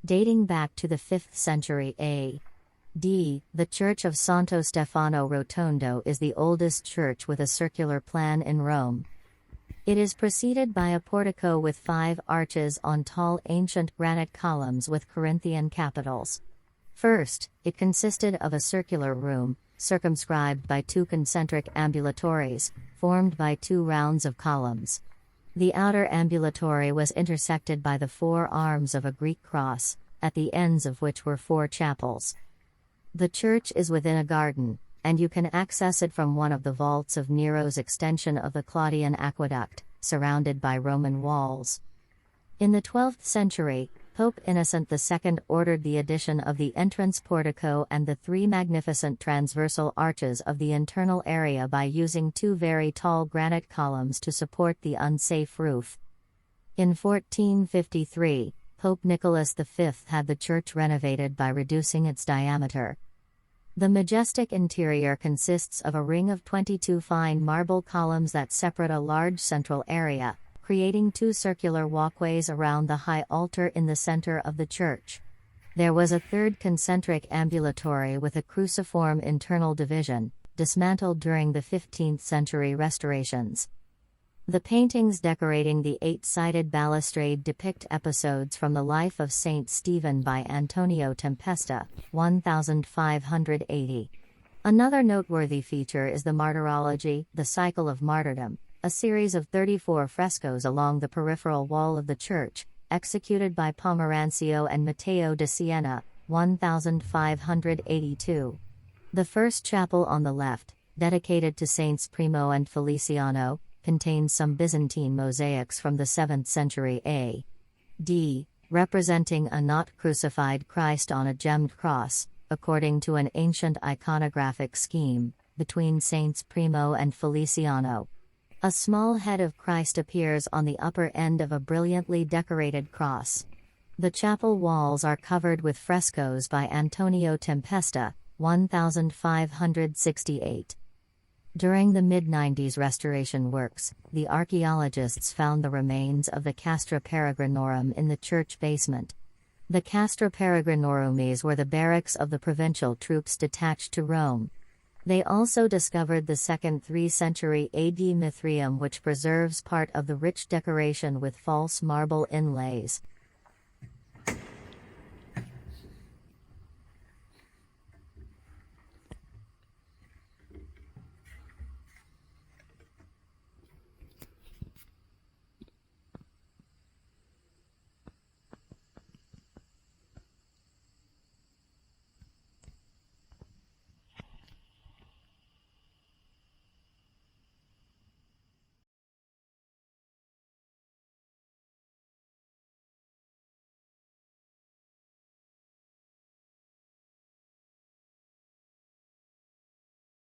Dating back to the 5th century A.D., the Church of Santo Stefano Rotondo is the oldest church with a circular plan in Rome. It is preceded by a portico with 5 arches on tall ancient granite columns with Corinthian capitals. First, it consisted of a circular room, circumscribed by 2 concentric ambulatories, formed by 2 rounds of columns. The outer ambulatory was intersected by the 4 arms of a Greek cross, at the ends of which were 4 chapels. The church is within a garden, and you can access it from one of the vaults of Nero's extension of the Claudian aqueduct, surrounded by Roman walls. In the 12th century, Pope Innocent II ordered the addition of the entrance portico and the 3 magnificent transversal arches of the internal area by using 2 very tall granite columns to support the unsafe roof. In 1453, Pope Nicholas V had the church renovated by reducing its diameter. The majestic interior consists of a ring of 22 fine marble columns that separate a large central area, creating 2 circular walkways around the high altar in the center of the church. There was a 3rd concentric ambulatory with a cruciform internal division, dismantled during the 15th century restorations. The paintings decorating the 8-sided balustrade depict episodes from the life of Saint Stephen by Antonio Tempesta, 1580. Another noteworthy feature is the Martyrology, the Cycle of Martyrdom, a series of 34 frescoes along the peripheral wall of the church, executed by Pomerancio and Matteo da Siena, 1582. The first chapel on the left, dedicated to Saints Primo and Feliciano, contains some Byzantine mosaics from the 7th century A.D., representing a not crucified Christ on a gemmed cross, according to an ancient iconographic scheme, between Saints Primo and Feliciano. A small head of Christ appears on the upper end of a brilliantly decorated cross. The chapel walls are covered with frescoes by Antonio Tempesta, 1568. During the mid-90s restoration works, the archaeologists found the remains of the Castra Peregrinorum in the church basement. The Castra Peregrinorumes were the barracks of the provincial troops detached to Rome. They also discovered the 2nd 3th century AD Mithraeum, which preserves part of the rich decoration with false marble inlays.